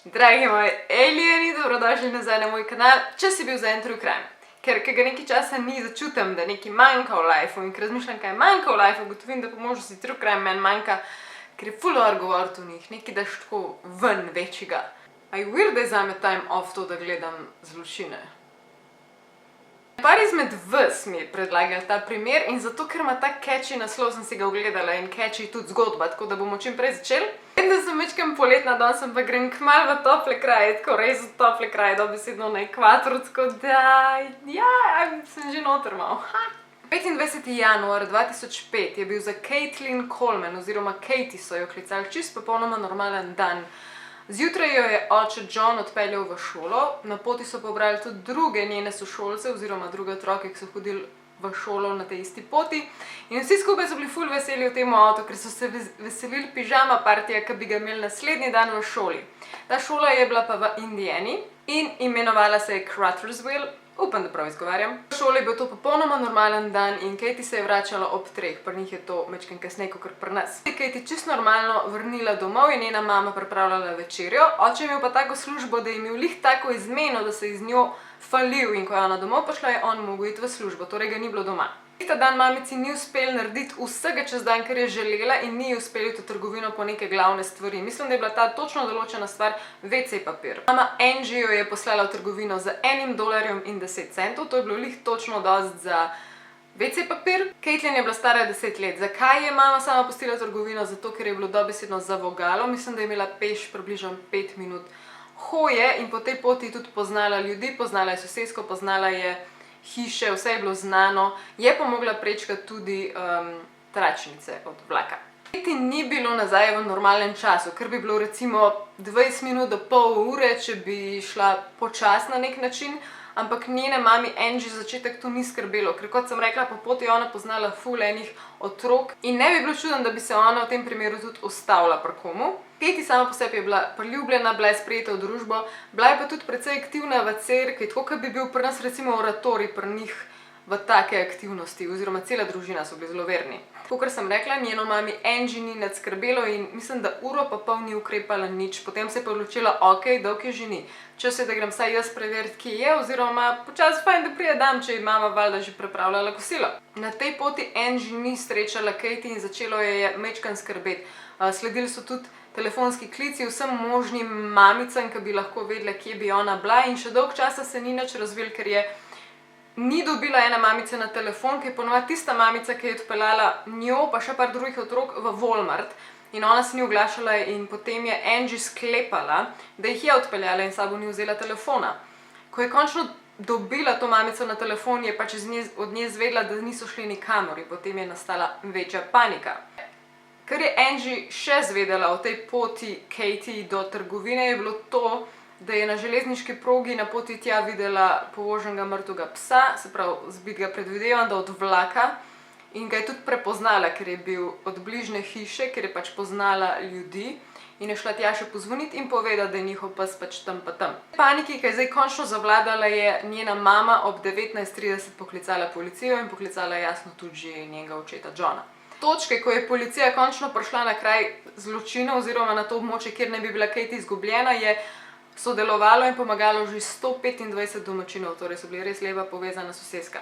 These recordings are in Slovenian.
Dragi moji alieni, dobrodošli nazaj na moj kanal, če si bil za en true crime. Ker ga nekaj časa ni, začutim, da nekaj manjka v lifeu in ker razmišljam, kaj manjka v lifeu, gotovim, da po možnosti true crime meni manjka, ker je ful dober govoriti o njih, nekaj daš tako ven večjega. A je weird, da je zame time off to, da gledam zločine? Par izmed vas mi je predlagal ta primer in zato, ker ima tak catchy naslov, sem si ga ogledala in catchy tudi zgodba, tako da bomo čim prej začeli. Vem, da sem večkrat poletna, danes pa grem kmalu v tople kraje, tako res v tople kraje, dobesedno na ekvator, tako da, ja, sem že noter malo. 25. januar 2005 je bil za Caitlin Coleman, oziroma Katie so jo klicali, čisto popolnoma normalen dan. Zjutraj jo je oče John odpeljal v šolo, na poti so pobrali tudi druge njene sošolce oziroma druge otroke, ki so hodili v šolo na tej isti poti. In vsi skupaj so bili ful veseli v tem avtu, ker so se veselili pižama partija, ki bi ga imeli naslednji dan v šoli. Ta šola je bila pa v Indiani in imenovala se je Crothersville, upam, da prav izgovarjam. V šoli je bil to popolnoma normalen dan in Katie se je vračala ob 3, pri njih je to majčkeno kasneje kakor pri nas. Katie je čisto normalno vrnila domov in njena mama pripravljala večerjo, oče je imel pa tako službo, da je imel lih tako izmeno, da se je z njo falil in ko je ona domov prišla, je on mogel iti v službo, torej ga ni bilo doma. Ta dan mamici ni uspel narediti vsega čez dan, kar je želela in ni uspel iti v trgovino po neke glavne stvari. Mislim, da je bila ta točno določena stvar WC papir. Mama Angie jo je poslala v trgovino za $1.10, to je bilo lih točno dost za WC papir. Caitlin je bila stara 10 let. Zakaj je mama sama pustila trgovino? Zato, ker je bilo dobesedno za vogalo. Mislim, da je imela peš približno 5 minut hoje in po tej poti tudi poznala ljudi, poznala je sosesko, poznala je hiše, vse je bilo znano, je pa mogla prečkati tudi tračnice od vlaka. Katie ni bilo nazaj v normalnem času, ker bi bilo recimo 20 minut do pol ure, če bi šla počas na nek način, ampak njene mami Angie začetek to ni skrbelo, ker kot sem rekla, po poti je ona poznala ful enih otrok in ne bi bilo čudno, da bi se ona v tem primeru tudi ustavila pri komu. Katie sama po sebi je bila priljubljena, bila je sprejeta v družbo, bila je pa tudi precej aktivna v cerkvi, tako kot bi bil pri nas recimo oratorij pri njih v take aktivnosti, oziroma cela družina so bili zelo verni. Kakor sem rekla, njeno mami Angie ni nad skrbelo in mislim, da uro pa pol ni ukrepala nič, potem se je pa odločila, ok, dolg je že ni. Čas je, da grem vsaj jaz preveriti, kje je, oziroma počasi fajn, da prije dan, če je mama valjda že pripravljala kosilo. Na tej poti Angie ni srečala Katie in začelo je majčkeno skrbeti. Sledili so tudi telefonski klici vsem možnim mamicam, ki bi lahko vedela, kje bi ona bila in še dolg časa se ni nič razvil, ker je ni dobila ena mamica na telefon, ki je ponovno tista mamica, ki je odpeljala njo, pa še par drugih otrok v Walmart in ona se ni oglašala in potem je Angie sklepala, da jih je odpeljala in sabo ni vzela telefona. Ko je končno dobila to mamico na telefon, je pač od nje zvedela, da niso šli nikamor in potem je nastala večja panika. Kar je Angie še zvedela o tej poti Katie do trgovine, je bilo to, da je na železniški progi na poti tja videla povoženega mrtvega psa, se pravi zbitega, predvidevam, da od vlaka, in ga je tudi prepoznala, ker je bil od bližnje hiše, ker je pač poznala ljudi in je šla tja še pozvoniti in povedati, da je njihov pes pač tam pa tam. V paniki, ki je zdaj končno zavladala, je njena mama ob 19:30 poklicala policijo in poklicala jasno tudi že njenega očeta Johna. Točke, ko je policija končno prišla na kraj zločina oziroma na to območje, kjer ne bi bila Katie izgubljena, je sodelovalo in pomagalo že 125 domačinov, torej so bili res lepa povezana soseska.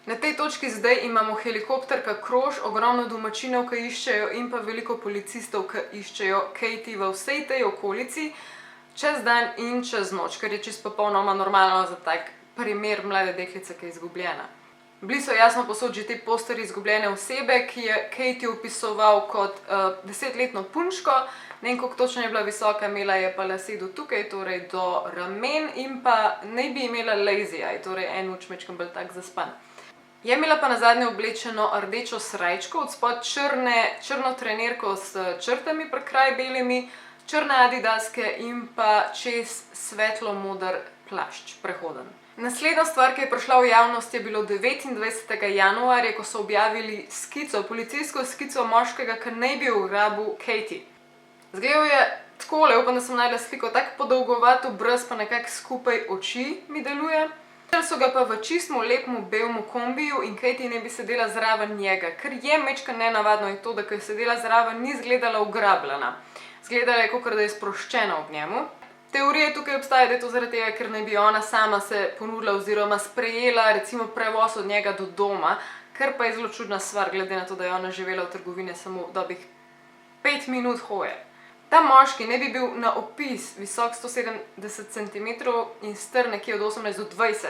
Na tej točki zdaj imamo helikopter, ki kroži, ogromno domačinov, ki iščejo in pa veliko policistov, ki iščejo Katie v vsej tej okolici, čez dan in čez noč, kar je čisto popolnoma normalno za tak primer mlade deklice, ki je izgubljena. Bili so jasno posod že te posteri izgubljene osebe, ki je Katie opisoval kot 10-letno punčko, ne vem, koliko točno je bila visoka, imela je pa lase do tukaj, torej do ramen in pa naj bi imela lazy eye, torej en oč majčkeno bolj tak zaspan. Je imela pa nazadnje oblečeno rdečo srajčko, od spod črno trenerko s črtami pri kraj belimi, črne adidaske in pa čez svetlo moder plašč, prehoden. Naslednja stvar, ki je prišla v javnost, je bilo 29. januarja, ko so objavili skico, policijsko skico moškega, ki naj bi ugrabil Katie. Zgledal je takole, upam, da sem našla sliko, tako podolgovat obraz, pa nekako skupaj oči mi deluje. So ga pa v čistmu, lepmu, belmu kombiju in Katie ne bi sedela zraven njega, ker je majčkeno nenavadno je to, da ko je sedela zraven, ni izgledala ugrabljena. Izgledala je, kakor da je sproščena ob njemu. Teorije tukaj obstaja, da je to zaradi tega, ker naj bi ona sama se ponudila oziroma sprejela recimo prevoz od njega do doma, kar pa je zelo čudna stvar, glede na to, da je ona živela v trgovini samo dobrih 5 minut hoje. Ta moški ne bi bil na opis visok 170 cm in star nekje od 18 do 20,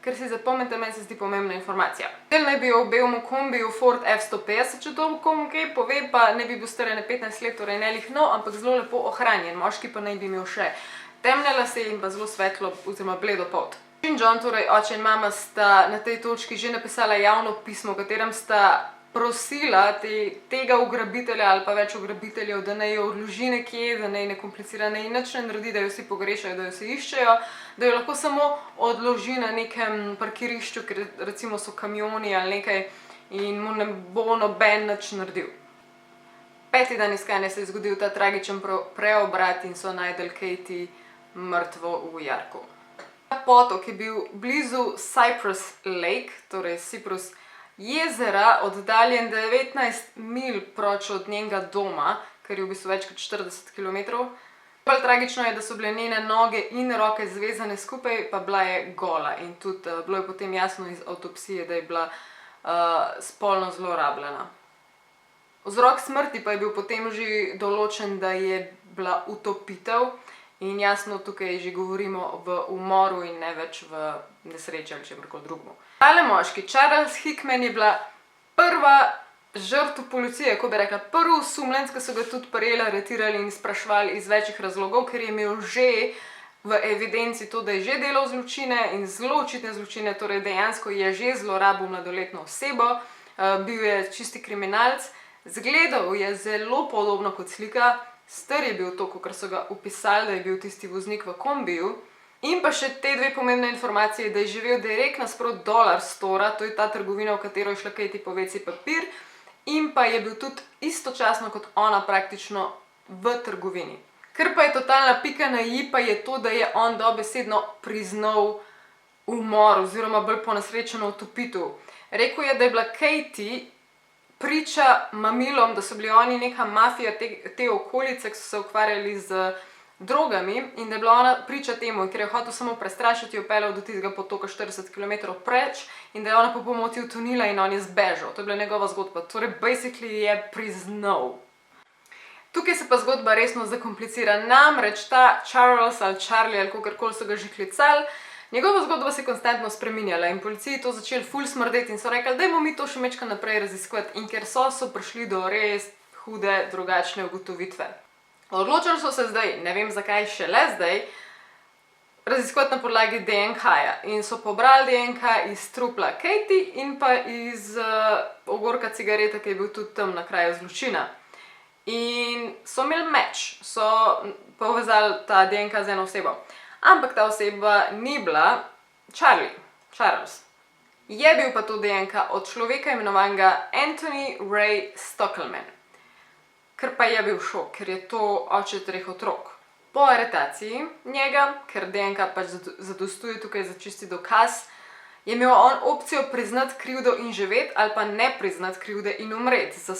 ker si zapomnite, meni se zdi pomembna informacija. Del naj bi v belemu kombiju Ford F-150, če to komu kaj pove, pa ne bi bil star 15 let, torej ne lih nov, ampak zelo lepo ohranjen. Moški pa naj bi imel še temne lase in pa zelo svetlo oziroma bledo polt. John, torej oče in mama, sta na tej točki že napisala javno pismo, v katerem sta prosila tega ugrabitelja ali pa več ugrabiteljev, da naj jo odloži nekje, da naj ne komplicira, naj nič ne naredi, da jo vsi pogrešajo, da jo vsi iščejo, da jo lahko samo odloži na nekem parkirišču, ker recimo so kamioni ali nekaj in mu ne bo noben nič naredil. 5. dan iskanja se je zgodil ta tragičen preobrat in so najdel Katie mrtvo v jarku. Potok je bil blizu Cypress Lake, torej Cypress jezera, oddaljen 19 milj proč od njenega doma, kar je v bistvu več kot 40 km. Bolj tragično je, da so bile njene noge in roke zvezane skupaj, pa bila je gola in tudi bilo je potem jasno iz avtopsije, da je bila spolno zlorabljena. Vzrok smrti pa je bil potem že določen, da je bila utopitev. In jasno, tukaj že govorimo v umoru in ne več v nesreči ali čemkoli drugemu. Tale moški, Charles Hickman, je bila prva žrtev policije, ko bi rekla, prvi osumljenec, ki so ga tudi prijeli, aretirali in spraševali iz večjih razlogov, ker je imel že v evidenci to, da je že delal zločine in zelo očitne zločine, torej dejansko je že zlorabil mladoletno osebo, bil je čisti kriminalec, zgledal je zelo podobno kot slika. Star je bil to, kot so ga opisali, da je bil tisti voznik v kombiju. In pa še te dve pomembne informacije, da je živel direkt nasprot Dollar Stora, to je ta trgovina, v katero je šla Katie po WC papir, in pa je bil tudi istočasno kot ona praktično v trgovini. Ker pa je totalna pika na i, pa je to, da je on dobesedno priznal umor oziroma bolj ponesrečeno utopitev. Rekel je, da je bila Katie priča mamilom, da so bili oni neka mafija te okolice, ki so se ukvarjali z drogami in da je bila ona priča temu, ker je hotel samo prestrašiti, jo peljal do tistega potoka 40 km preč in da je ona po pomoti utonila in on je zbežal. To je bila njegova zgodba, torej basically je priznal. Tukaj se pa zgodba resno zakomplicira, namreč ta Charles ali Charlie ali kakorkoli so ga že klicali, njegova zgodba se je konstantno spreminjala in policiji to začeli ful smrdeti in so rekli, dajmo mi to še mečka naprej raziskovati, in ker so prišli do res hude drugačne ugotovitve. Odločili so se zdaj, ne vem zakaj šele zdaj, raziskovati na podlagi DNK-ja in so pobrali DNK iz trupla Katie in pa iz ogorka cigareta, ki je bil tudi tam na kraju zločina. In so imeli meč, so povezali ta DNK z eno osebo. Ampak ta oseba ni bila Charles. Je bil pa to DNK od človeka imenovanega Anthony Ray Stockelman. Ker pa je bil šok, ker je to oče 3 otrok. Po aretaciji njega, ker DNK pač zadostuje tukaj za čisti dokaz, je imel on opcijo priznati krivdo in živeti ali pa ne priznati krivde in umreti za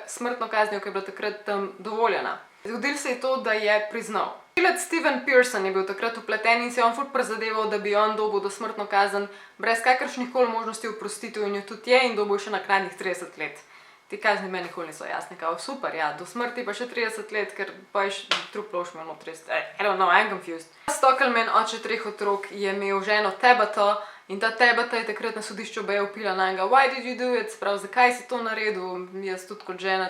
smrtno kaznijo, ki je bila takrat tam dovoljena. Zgodilo se je to, da je priznal. Tožilec Steven Pearson je bil takrat vpleten in se je on ful prizadeval, da bi on dobil dosmrtno kazen brez kakršnih koli možnosti oprostitev in jo tudi je in dobil še naknadnih 30 let. Ti kazni meni nikoli niso jasne, kao super, ja, do smrti pa še 30 let, ker pa je truplo už imel 30, I don't know, I'm confused. Stockelman, oče 3 otrok, je imel ženo Tabata in ta Tabata je takrat na sodišču vpila na njega, why did you do it, sprav, zakaj si to naredil, jaz tudi kot žena,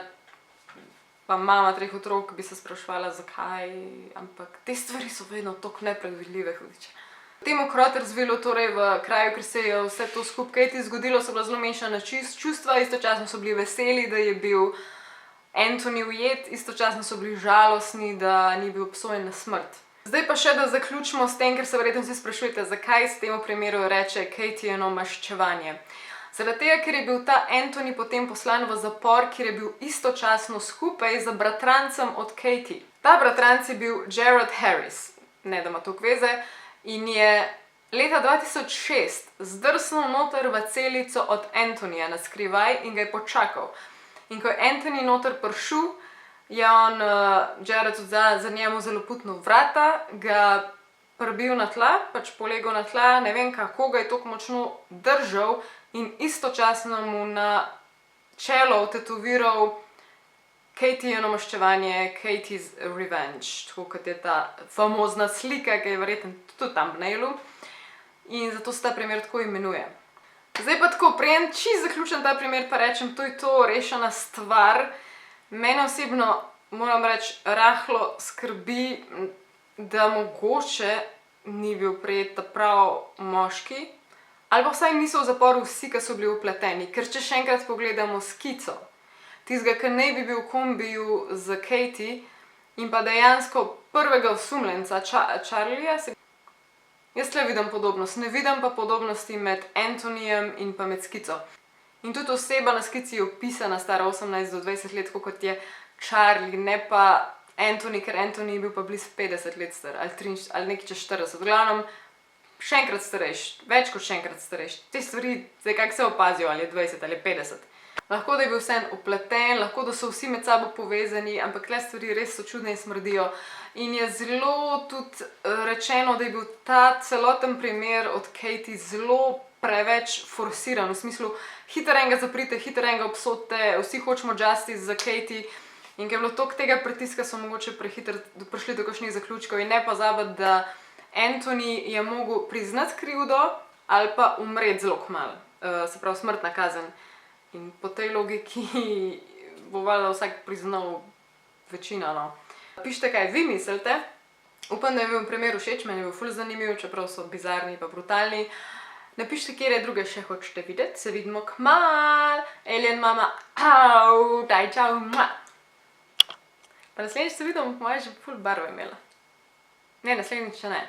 pa mama 3 otrok bi se spraševala, zakaj, ampak te stvari so vedno toliko nepredvidljive, hudiče. V tem Crottersvillu, torej v kraju, ker se je vse to skupaj Katie zgodilo, so bila zelo mešana čustva, istočasno so bili veseli, da je bil Anthony ujet, istočasno so bili žalostni, da ni bil obsojen na smrt. Zdaj pa še, da zaključimo s tem, ker se verjetno vsi sprašujete, zakaj se temu primeru reče Katiejino maščevanje. Zaradi tega, ker je bil ta Anthony potem poslan v zapor, kjer je bil istočasno skupaj z bratrancem od Katie. Ta bratranc je bil Gerard Harris, ne da ima toliko veze, in je leta 2006 zdrsnil noter v celico od Anthonyja na skrivaj in ga je počakal. In ko je Anthony noter prišel, je on, Jared za njemu zelo putno vrata, ga prebil na tla, pač polegel na tla, ne vem kako ga je tako močno držal in istočasno mu na čelo vtetoviral Katijino maščevanje, Katie's Revenge, tako kot je ta famozna slika, ki je verjetno tudi v thumbnailu. In zato se ta primer tako imenuje. Zdaj pa tako, preden čisto zaključim ta primer, pa rečem, to je to, rešena stvar. Mene osebno, moram reči, rahlo skrbi, da mogoče ni bil prijet ta prav moški, ali pa vsaj niso v zaporu vsi, ki so bili vpleteni. Ker če še enkrat pogledamo skico tistega, ki naj bi bil v kombiju z Katie in pa dejansko prvega osumljenca, Charlieja, jaz tle vidim podobnost, ne vidim pa podobnosti med Anthonyjem in pa med skico. In tudi oseba na skici je opisana stara 18 do 20 let, kot je Charlie, ne pa Anthony, ker Anthony je bil pa blizu 50 let star, ali nekaj čez 40. V glavnem, še enkrat starejš, več kot še enkrat starejš. Te stvari, zdaj kako se opazijo, ali je 20 ali 50. Lahko, da je bil vseeno upleten, lahko, da so vsi med sabo povezani, ampak le stvari res so čudne in smrdijo. In je zelo tudi rečeno, da je bil ta celoten primer od Katie zelo preveč forsiran, v smislu, hitro enega zaprite, hitro enega obsodite, vsi hočemo justice za Katie. In ker je bilo toliko tega pritiska, so mogoče prehitro prišli do kakšnih zaključkov in ne pozabiti, da Anthony je mogel priznati krivdo ali pa umreti zelo kmalu, se pravi smrtna kazen. In po tej logiki bo valjda vsak priznal večina, no. Pišite, kaj vi mislite. Upam, da je bil primer všeč, meni je bil ful zanimiv, čeprav so bizarni pa brutalni. Napišite, kere druge še hočete videti. Se vidimo kmalu. Alien mama, au, daj, čau, mua. Pa naslednjič se vidimo, moja že ful barvo imela. Ne, naslednjič še ne.